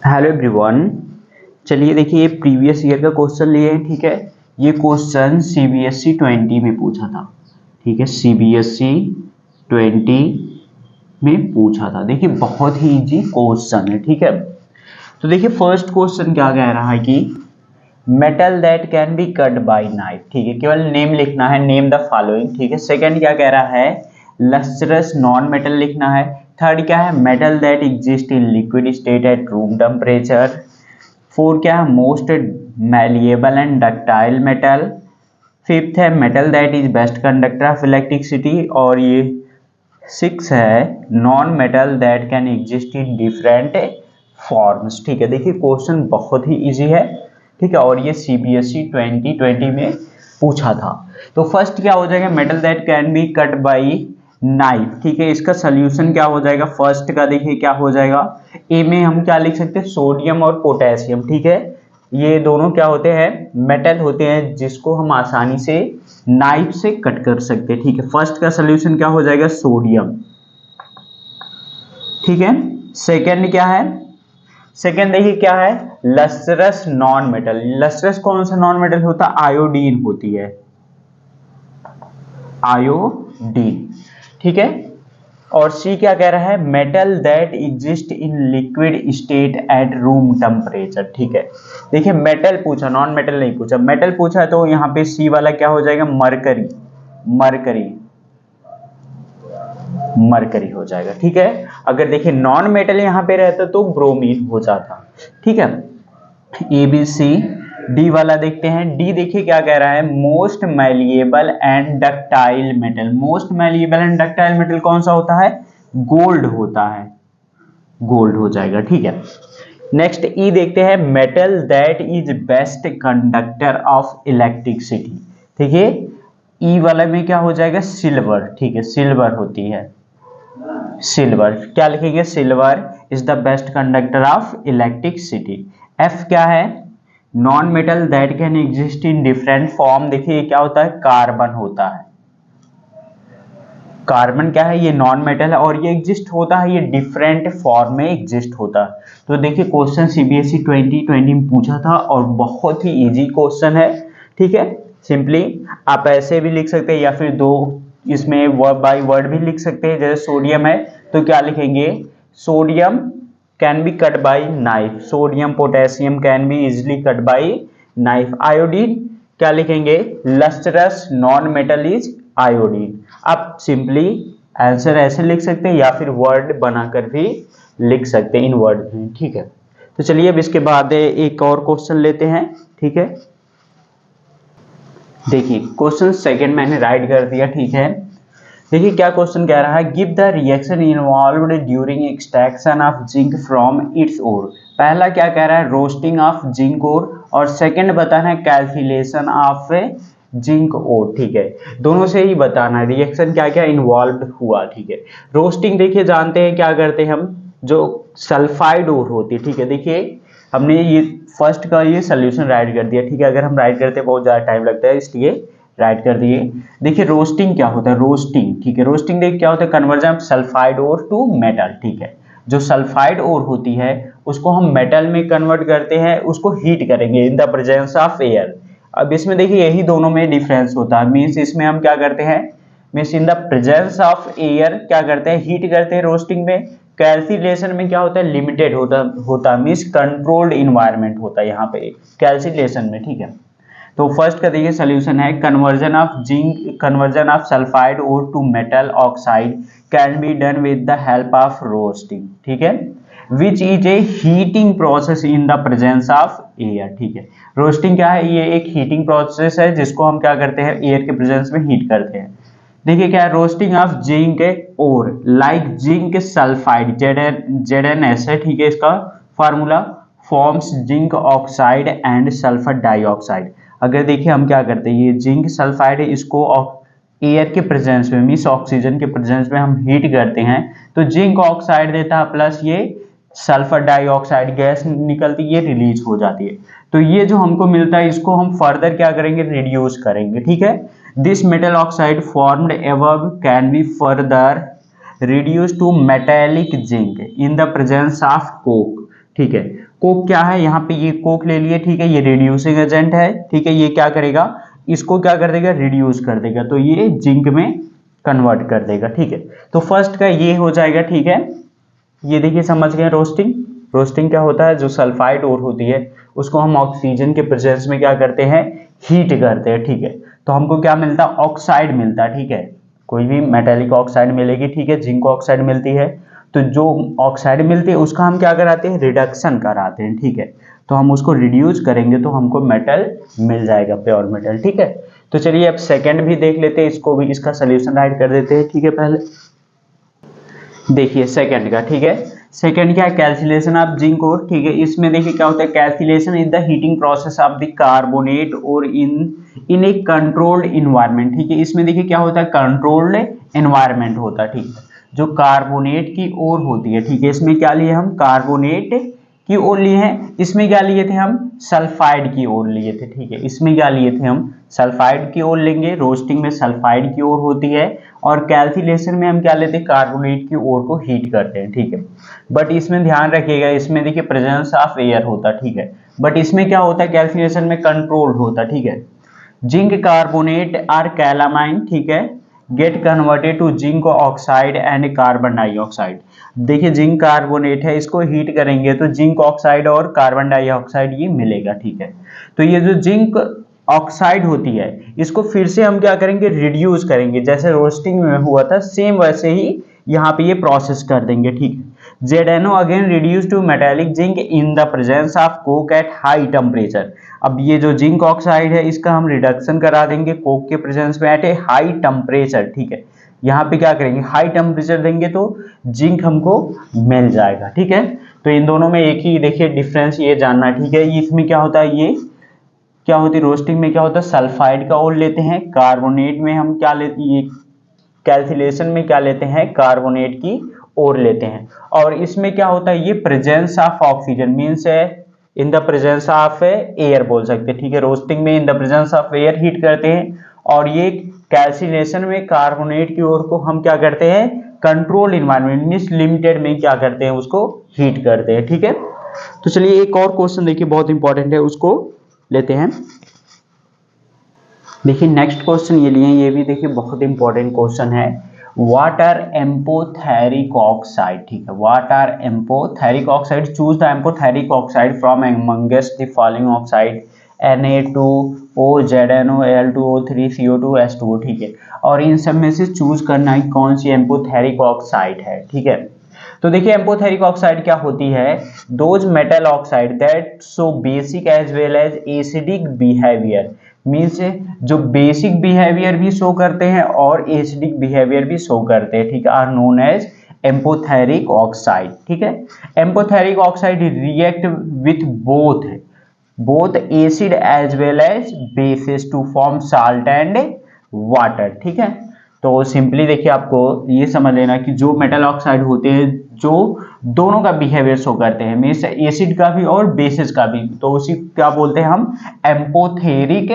Hello everyone. चलिए देखिए, ये प्रीवियस ईयर का क्वेश्चन लिए हैं। ठीक है, ये क्वेश्चन सीबीएसई 20 में पूछा था। ठीक है, सीबीएसई 20 में पूछा था। देखिए बहुत ही इजी क्वेश्चन है। ठीक है, तो देखिए फर्स्ट क्वेश्चन क्या कह रहा है कि metal that can be cut by knife. ठीक है, केवल नेम लिखना है, नेम द फॉलोइंग। ठीक है, सेकंड क्या कह रहा है, लस्ट्रस नॉन मेटल लिखना है। थर्ड क्या है, metal that exist in liquid state at room temperature. Four क्या है, most malleable and ductile metal. Fifth है metal that is best conductor of electricity. और ये सिक्स है non metal that can exist in different forms. ठीक है, देखिए question बहुत ही इजी है। ठीक है, और ये सीबीएसई 2020 में पूछा था। तो फर्स्ट क्या हो जाएगा, metal that can be cut by knife. ठीक है, इसका सोल्यूशन क्या हो जाएगा, फर्स्ट का देखिए क्या हो जाएगा। ए में हम क्या लिख सकते हैं, सोडियम और पोटेशियम। ठीक है, ये दोनों क्या होते हैं, मेटल होते हैं जिसको हम आसानी से नाइफ से कट कर सकते हैं। ठीक है, फर्स्ट का सोल्यूशन क्या हो जाएगा, सोडियम। ठीक है, सेकंड क्या है, सेकंड देखिए क्या है, लस्ट्रस नॉन मेटल। लस्ट्रस कौन सा नॉन मेटल होता है, आयोडीन होती है, आयोडीन। ठीक है, और सी क्या कह रहा है, metal that exist in liquid state at room temperature. ठीक है, देखिए मेटल पूछा, नॉन मेटल नहीं पूछा। मेटल पूछा है तो यहाँ पे सी वाला क्या हो जाएगा, मरकरी। मरकरी, मरकरी हो जाएगा। ठीक है, अगर देखिए नॉन मेटल यहाँ पे रहता तो ब्रोमीन हो जाता। ठीक है, ए बी सी डी वाला देखते हैं। डी देखिए क्या कह रहा है, most malleable and ductile metal. Most malleable and ductile metal कौन सा होता है, गोल्ड होता है, गोल्ड हो जाएगा। ठीक है, नेक्स्ट ई देखते हैं, metal that is best conductor of electricity. ठीक है, ई वाला में क्या हो जाएगा, सिल्वर। ठीक है, सिल्वर होती है, सिल्वर क्या लिखेंगे, silver is the best conductor of electricity. F क्या है, non metal that can exist in different form. देखिए क्या होता है, कार्बन होता है। कार्बन क्या है, ये नॉन मेटल है और ये एग्जिस्ट होता है, ये डिफरेंट फॉर्म में एग्जिस्ट होता है। तो देखिए क्वेश्चन सीबीएसई 2020 में पूछा था और बहुत ही इजी क्वेश्चन है। ठीक है, सिंपली आप ऐसे भी लिख सकते हैं या फिर दो इसमें वर्ड बाय वर्ड भी लिख सकते हैं। जैसे सोडियम है तो क्या लिखेंगे, sodium can be cut by knife. Sodium potassium can be easily cut by knife. Iodine क्या लिखेंगे, lustrous non metal is iodine. आप सिंपली आंसर ऐसे लिख सकते हैं या फिर वर्ड बनाकर भी लिख सकते हैं इन वर्ड में। ठीक है, तो चलिए अब इसके बाद एक और क्वेश्चन लेते हैं। ठीक है, देखिए क्वेश्चन सेकंड मैंने राइट कर दिया। ठीक है, देखिए क्या क्वेश्चन कह रहा है, give the reaction involved during extraction of zinc from its ore. पहला क्या कह रहा है, रोस्टिंग ऑफ जिंक ओर, और सेकंड बताना है कैल्कुलेशन ऑफ जिंक ओर। ठीक है, दोनों से ही बताना है रिएक्शन क्या क्या इन्वॉल्व हुआ। ठीक है, रोस्टिंग देखिए जानते हैं क्या करते हैं हम, जो सल्फाइड ओर होती है। ठीक है, देखिए हमने ये फर्स्ट का ये सोल्यूशन राइट कर दिया। ठीक है, अगर हम राइट करते हैं बहुत ज़्यादा टाइम लगता है इसलिए राइट कर दिए। देखिए रोस्टिंग क्या होता है, रोस्टिंग। ठीक है, रोस्टिंग देखिए क्या होता है, conversion of sulphide ore to metal. ठीक है, जो सल्फाइड ओर होती है उसको हम मेटल में कन्वर्ट करते हैं, उसको हीट करेंगे इन द प्रेजेंस ऑफ एयर। अब इसमें देखिए यही दोनों में डिफरेंस होता है। मीन्स इसमें हम क्या करते हैं, means in the presence of air क्या करते हैं, हीट करते हैं रोस्टिंग में। कैल्सिलेशन में क्या होता है, लिमिटेड होता मीन्स कंट्रोल्ड इन्वायरमेंट होता है यहाँ पे कैल्सिलेशन में। ठीक है, तो फर्स्ट का देखिए सोल्यूशन है, conversion of zinc, conversion of sulphide ore to metal oxide can be done with the help of roasting. ठीक है, which is a heating process in the presence of air. ठीक है, रोस्टिंग क्या है, ये एक हीटिंग प्रोसेस है जिसको हम क्या करते हैं, एयर के प्रेजेंस में हीट करते हैं। देखिए क्या है, रोस्टिंग ऑफ जिंक और लाइक जिंक सल्फाइड, ZnS है। ठीक है, इसका formula forms zinc oxide and sulphur dioxide. अगर देखिए हम क्या करते हैं, ये जिंक सल्फाइड है, इसको एयर के प्रेजेंस में मीन्स ऑक्सीजन के प्रेजेंस में हम हीट करते हैं तो जिंक ऑक्साइड देता है, प्लस ये सल्फर डाइऑक्साइड गैस निकलती है, ये रिलीज हो जाती है। तो ये जो हमको मिलता है इसको हम फर्दर क्या करेंगे, रिड्यूस करेंगे। ठीक है, this metal oxide formed above can be further reduce to metallic zinc in the presence of coke. ठीक है, कोक क्या है, यहाँ पे ये कोक ले लिए, ठीक है, ये रिड्यूसिंग एजेंट है, ठीक है, ये क्या करेगा, इसको क्या कर देगा, रिड्यूस कर देगा, तो ये जिंक में कन्वर्ट कर देगा, ठीक है। तो फर्स्ट का ये हो जाएगा, ठीक है। ये देखिए समझ गए रोस्टिंग। रोस्टिंग क्या होता है, जो सल्फाइड ओर होती है उसको हम ऑक्सीजन के प्रेजेंस में क्या करते हैं, हीट करते हैं, ठीक है। तो हमको क्या मिलता है, ऑक्साइड मिलता है, ठीक है, कोई भी मेटेलिक ऑक्साइड मिलेगी, ठीक है, जिंक ऑक्साइड मिलती है। तो जो ऑक्साइड मिलती है उसका हम क्या कराते हैं, रिडक्शन कराते हैं, ठीक है। तो हम उसको रिड्यूस करेंगे तो हमको मेटल मिल जाएगा, प्योर मेटल, ठीक है। तो चलिए अब सेकंड भी देख लेते हैं, इसको भी, इसका सोल्यूशन राइट कर देते हैं, ठीक है। पहले देखिए सेकंड का, ठीक है, सेकंड क्या है, कैल्सिलेशन ऑफ जिंक और, ठीक है। इसमें देखिए क्या होता है, calcination is the heating process of the carbonate और इन ए कंट्रोल्ड इन्वायरमेंट, ठीक है। इसमें देखिए क्या होता है, कंट्रोल्ड इन्वायरमेंट होता है, ठीक है, जो कार्बोनेट की ओर होती है, ठीक है। इसमें क्या लिए हम, कार्बोनेट की ओर लिए हैं, इसमें क्या लिए थे हम, सल्फाइड की ओर लिए थे, ठीक है। इसमें क्या लिए थे हम, सल्फाइड की ओर लेंगे, रोस्टिंग में सल्फाइड की ओर होती है, और कैल्सिलेशन में हम क्या लेते हैं, कार्बोनेट की ओर को हीट करते हैं, ठीक है। बट इसमें ध्यान रखिएगा, इसमें देखिए प्रेजेंस ऑफ एयर होता है, ठीक है। बट इसमें क्या होता है, कैल्सिलेशन में कंट्रोल्ड होता है, ठीक है। जिंक कार्बोनेट आर कैलामाइन, ठीक है, get converted to zinc oxide and carbon dioxide. देखिए जिंक कार्बोनेट है, इसको हीट करेंगे तो जिंक ऑक्साइड और कार्बन डाइऑक्साइड ये मिलेगा, ठीक है। तो ये जो जिंक ऑक्साइड होती है इसको फिर से हम क्या करेंगे, रिड्यूस करेंगे, जैसे रोस्टिंग में हुआ था सेम वैसे ही यहाँ पे ये प्रोसेस कर देंगे, ठीक है। ZnO again reduce to metallic zinc in the presence of coke at high temperature. अब ये जो जिंक ऑक्साइड है इसका हम रिडक्शन करा देंगे कोक के प्रेजेंस में एट ए हाई टेम्परेचर, ठीक है। यहाँ पे क्या करेंगे, हाई टेम्परेचर देंगे तो जिंक हमको मिल जाएगा, ठीक है। तो इन दोनों में एक ही देखिए डिफरेंस ये जानना, ठीक है। इसमें क्या होता है, ये क्या होती है, रोस्टिंग में क्या होता है, सल्फाइड का ओर लेते हैं, कार्बोनेट में हम क्या लेते हैं, ये कैल्सिलेशन में क्या लेते हैं, कार्बोनेट की ओर लेते हैं। और इसमें क्या होता है, ये presence of oxygen means in the presence of air बोल सकते हैं, ठीक है। रोस्टिंग में इन the presence of air heat करते हैं, और ये कैल्सिलेशन में कार्बोनेट की ओर को हम क्या करते हैं, कंट्रोल इन्वायरमेंट मीन्स लिमिटेड में क्या करते हैं, उसको हीट करते हैं, ठीक है। तो चलिए एक और क्वेश्चन देखिए बहुत इंपॉर्टेंट है, उसको लेते हैं। देखिए नेक्स्ट क्वेश्चन ये लिए, ये भी देखिए बहुत इंपॉर्टेंट क्वेश्चन है। व्हाट आर एम्पोथेरिक ऑक्साइड, ठीक है, what are amphoteric oxide, choose the amphoteric oxide from amongst the following oxide Na2O, ZnO, Al2O3, CO2, H2O, ठीक है। और इन सब में से चूज करना है कौन सी एम्पोथेरिक ऑक्साइड है, ठीक है। तो देखिए एम्पोथेरिक ऑक्साइड क्या होती है, those metal oxide that so basic as well as acidic behaviour, means जो बेसिक बिहेवियर भी शो करते हैं और एसिडिक बिहेवियर भी शो करते हैं, ठीक है, are known as amphoteric oxide, ठीक है। Amphoteric oxide react with both acid as well as bases to form salt and water, ठीक है। तो सिंपली देखिए आपको ये समझ लेना कि जो मेटल ऑक्साइड होते हैं जो दोनों का बिहेवियर शो करते हैं, मीन्स एसिड का भी और बेसिस का भी, तो उसी क्या बोलते हैं हम, एम्पोथेरिक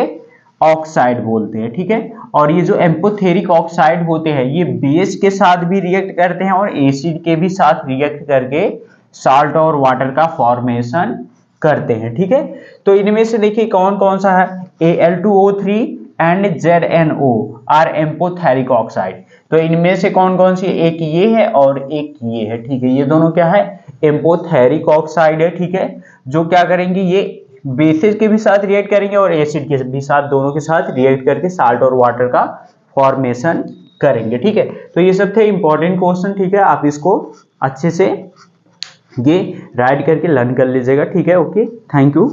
ऑक्साइड बोलते हैं, ठीक है। और ये जो एम्पोथेरिक ऑक्साइड होते हैं ये बेस के साथ भी रिएक्ट करते हैं और एसिड के भी साथ रिएक्ट करके साल्ट और वाटर का फॉर्मेशन करते हैं, ठीक है। तो इनमें से देखिए कौन कौन सा है, Al2O3 and ZnO are amphoteric oxide. तो इनमें से कौन कौन सी, एक ये है और एक ये है, ठीक है। ये दोनों क्या है, एम्पोथेरिक ऑक्साइड है, ठीक है, जो क्या करेंगे, ये बेसिस के भी साथ रिएक्ट करेंगे और एसिड के भी साथ, दोनों के साथ रिएक्ट करके साल्ट और वाटर का फॉर्मेशन करेंगे, ठीक है। तो ये सब थे इंपॉर्टेंट क्वेश्चन, ठीक है। आप इसको अच्छे से ये राइट करके लर्न कर लीजिएगा, ठीक है। Okay, thank you.